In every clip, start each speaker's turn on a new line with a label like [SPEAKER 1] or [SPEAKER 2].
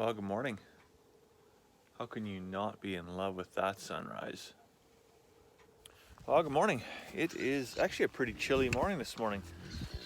[SPEAKER 1] Well, good morning. How can you not be in love with that sunrise? Well, good morning. It is actually a pretty chilly morning this morning.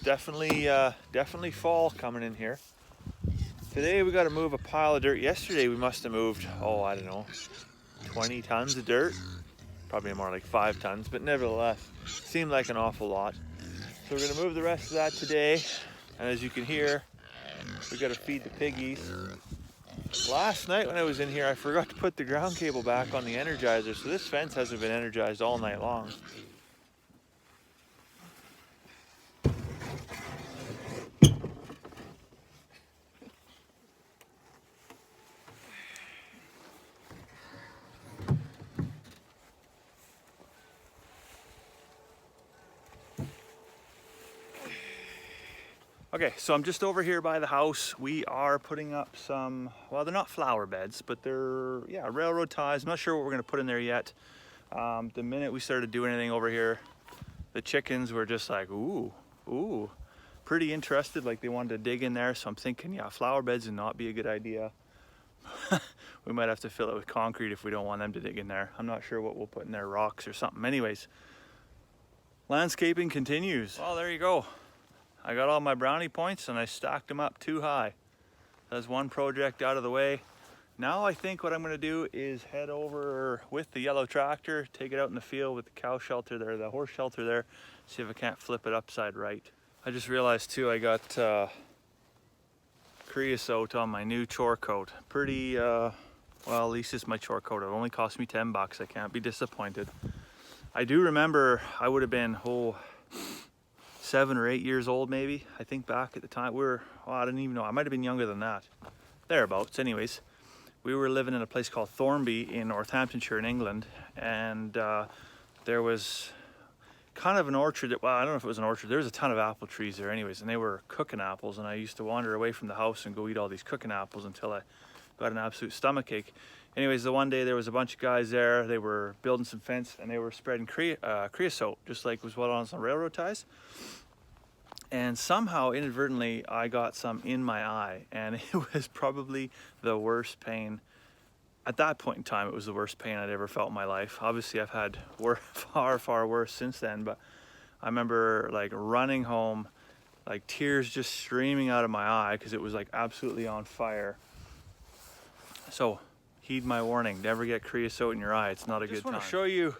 [SPEAKER 1] Definitely fall coming in here. Today we got to move a pile of dirt. Yesterday we must have moved, I don't know, 20 tons of dirt. Probably more like 5 tons, but nevertheless, seemed like an awful lot. So we're gonna move the rest of that today. And as you can hear, we got to feed the piggies. Last night when I was in here, I forgot to put the ground cable back on the energizer, so this fence hasn't been energized all night long. Okay, so I'm just over here by the house. We are putting up some, well, they're not flower beds, but they're, railroad ties. I'm not sure what we're gonna put in there yet. The minute we started doing anything over here, the chickens were just like, ooh, pretty interested, like they wanted to dig in there. So I'm thinking, flower beds would not be a good idea. We might have to fill it with concrete if we don't want them to dig in there. I'm not sure what we'll put in there, rocks or something. Anyways, landscaping continues. Well, there you go. I got all my brownie points and I stacked them up too high. That's one project out of the way. Now I think what I'm gonna do is head over with the yellow tractor, take it out in the field with the cow shelter there, the horse shelter there, see if I can't flip it upside right. I just realized too, I got creosote on my new chore coat. Pretty, well, at least it's my chore coat. It only cost me 10 bucks. I can't be disappointed. I do remember I would have been, 7 or 8 years old maybe. I think back at the time I didn't even know. I might have been younger than that. Thereabouts. Anyways, we were living in a place called Thornby in Northamptonshire in England, and there was kind of an orchard. Well, I don't know if it was an orchard. There was a ton of apple trees there anyways, and they were cooking apples, and I used to wander away from the house and go eat all these cooking apples until I got an absolute stomachache. Anyways, the one day there was a bunch of guys there. They were building some fence and they were spreading creosote, just like was what on some railroad ties. And somehow inadvertently I got some in my eye, and it was probably the worst pain. At that point in time, it was the worst pain I'd ever felt in my life. Obviously I've had far worse since then, but I remember like running home, like tears just streaming out of my eye because it was like absolutely on fire. So heed my warning, never get creosote in your eye. It's not a good time. I just want to show you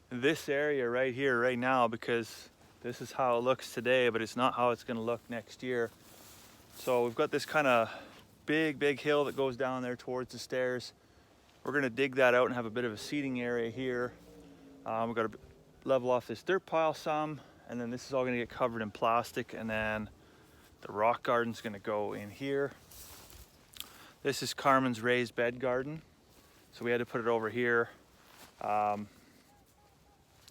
[SPEAKER 1] this area right here, right now, because this is how it looks today, but it's not how it's going to look next year. So we've got this kind of big hill that goes down there towards the stairs. We're going to dig that out and have a bit of a seating area here. We've got to level off this dirt pile some, and then this is all going to get covered in plastic, and then the rock garden's going to go in here. This is Carmen's raised bed garden, so we had to put it over here. I'm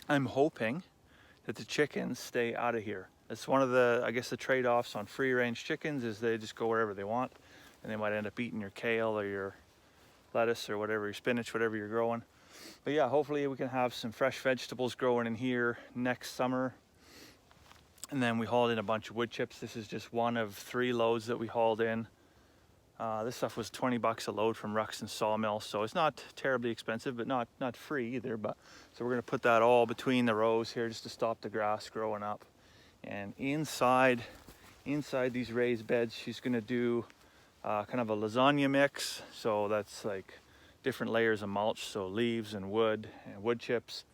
[SPEAKER 1] hoping that the chickens stay out of here. That's one of the, I guess, the trade-offs on free-range chickens is they just go wherever they want, and they might end up eating your kale or your lettuce or whatever, your spinach, whatever you're growing. But yeah, hopefully we can have some fresh vegetables growing in here next summer. And then we hauled in a bunch of wood chips. This is just one of 3 loads that we hauled in. This stuff was 20 bucks a load from Ruxton Sawmill, so it's not terribly expensive, but not free either. But so we're gonna put that all between the rows here just to stop the grass growing up. And inside these raised beds, she's gonna do kind of a lasagna mix. So that's like different layers of mulch, so leaves and wood chips,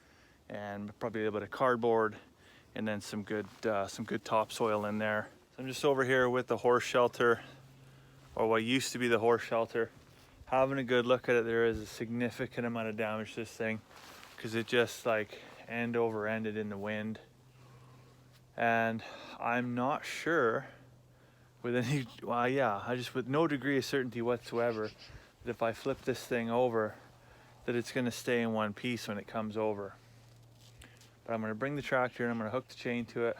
[SPEAKER 1] and probably a little bit of cardboard, and then some good topsoil in there. So I'm just over here with the horse shelter, or what used to be the horse shelter, having a good look at it. There is a significant amount of damage to this thing because it just like end over ended in the wind. And I'm not sure with any, with no degree of certainty whatsoever that if I flip this thing over, that it's gonna stay in one piece when it comes over. But I'm gonna bring the tractor and I'm gonna hook the chain to it,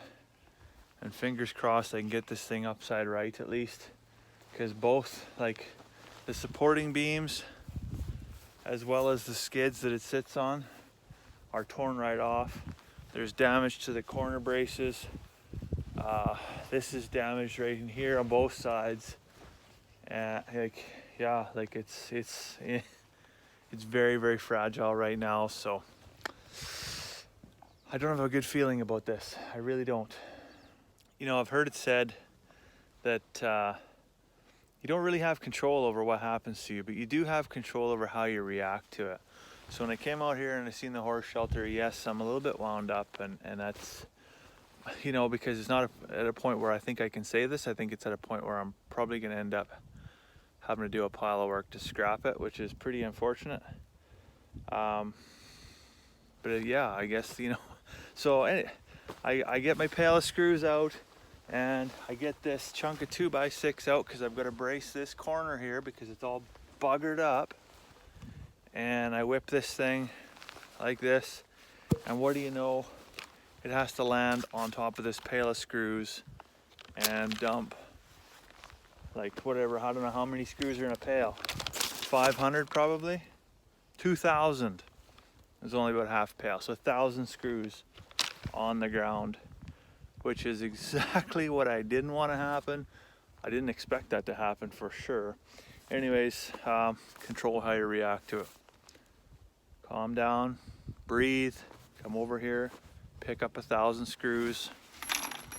[SPEAKER 1] and fingers crossed I can get this thing upside right at least, because both like the supporting beams as well as the skids that it sits on are torn right off. There's damage to the corner braces. This is damaged right in here on both sides, like, yeah, like it's very, very fragile right now. So I don't have a good feeling about this. I really don't. You know, I've heard it said that you don't really have control over what happens to you, but you do have control over how you react to it. So when I came out here and I seen the horse shelter, yes, I'm a little bit wound up, and that's, you know, because it's not at a point where I think I can say this. I think it's at a point where I'm probably going to end up having to do a pile of work to scrap it, which is pretty unfortunate. But yeah, I guess, you know, so I get my pail of screws out, and I get this chunk of 2x6 out because I've got to brace this corner here because it's all buggered up. And I whip this thing like this, and what do you know? It has to land on top of this pail of screws and dump like whatever, I don't know how many screws are in a pail. 500 probably? 2,000. There's only about half a pail, so 1,000 screws on the ground, which is exactly what I didn't want to happen. I didn't expect that to happen for sure. Anyways, control how you react to it. Calm down, breathe, come over here, pick up 1,000 screws,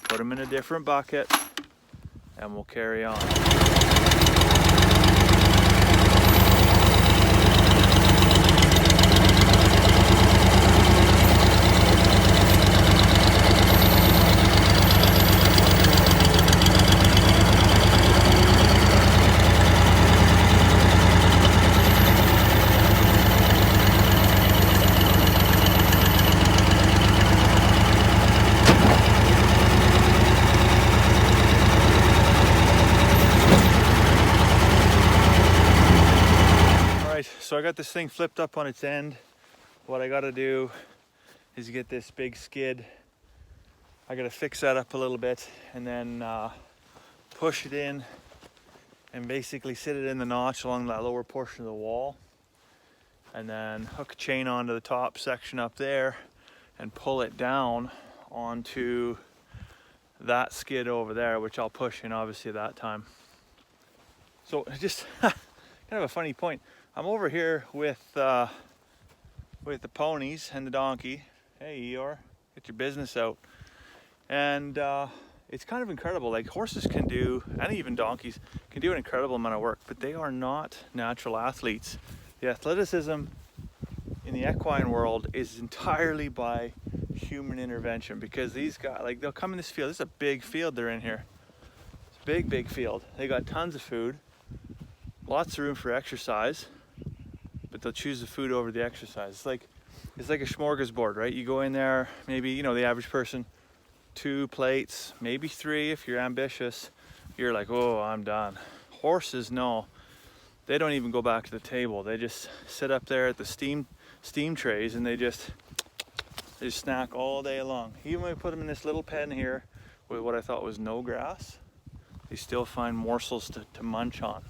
[SPEAKER 1] put them in a different bucket, and we'll carry on. So I got this thing flipped up on its end. What I gotta do is get this big skid. I gotta fix that up a little bit and then push it in and basically sit it in the notch along that lower portion of the wall, and then hook a chain onto the top section up there and pull it down onto that skid over there, which I'll push in obviously at that time. So just kind of a funny point. I'm over here with the ponies and the donkey. Hey Eeyore, get your business out. And it's kind of incredible. Like, horses can do, and even donkeys, can do an incredible amount of work, but they are not natural athletes. The athleticism in the equine world is entirely by human intervention, because these guys, like, they'll come in this field. This is a big field they're in here. It's a big, big field. They got tons of food, lots of room for exercise, but they'll choose the food over the exercise. It's like a smorgasbord, right? You go in there, maybe, you know, the average person, 2 plates, maybe 3 if you're ambitious. You're like, oh, I'm done. Horses, no. They don't even go back to the table. They just sit up there at the steam trays, and they just snack all day long. Even when we put them in this little pen here with what I thought was no grass, they still find morsels to munch on.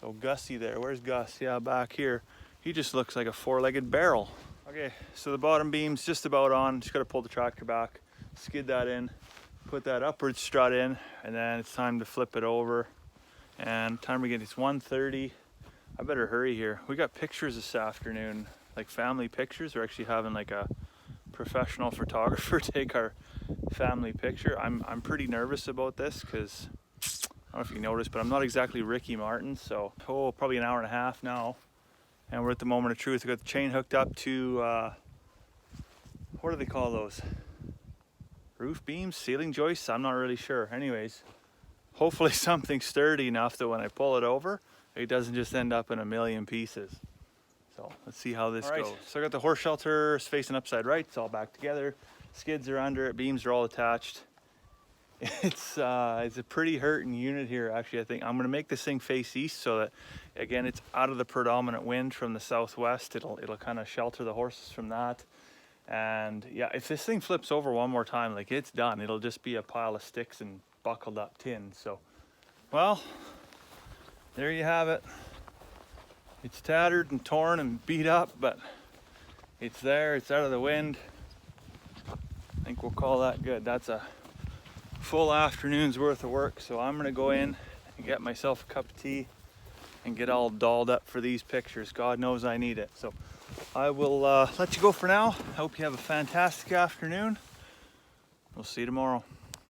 [SPEAKER 1] So Gussie there, where's Gus? Yeah, back here. He just looks like a 4-legged barrel. Okay, so the bottom beam's just about on. Just gotta pull the tractor back, skid that in, put that upward strut in, and then it's time to flip it over. And time again, it's 1:30. I better hurry here. We got pictures this afternoon, like family pictures. We're actually having like a professional photographer take our family picture. I'm pretty nervous about this because I don't know if you noticed, but I'm not exactly Ricky Martin. So, probably an hour and a half now. And we're at the moment of truth. We got the chain hooked up to, what do they call those? Roof beams, ceiling joists? I'm not really sure. Anyways, hopefully something sturdy enough that when I pull it over, it doesn't just end up in a million pieces. So let's see how this goes. So I got the horse shelter facing upside right. It's all back together. Skids are under it. Beams are all attached. It's a pretty hurting unit here, actually. I think I'm going to make this thing face east so that, again, it's out of the predominant wind from the southwest. It'll kind of shelter the horses from that. And yeah, if this thing flips over one more time, like, it's done. It'll just be a pile of sticks and buckled up tin. So, well, there you have it. It's tattered and torn and beat up, but it's there. It's out of the wind. I think we'll call that good. That's a full afternoon's worth of work. So I'm gonna go in and and get myself a cup of tea and get all dolled up for these pictures. God knows I need it. So I will let you go for now. I hope you have a fantastic afternoon. We'll see you tomorrow.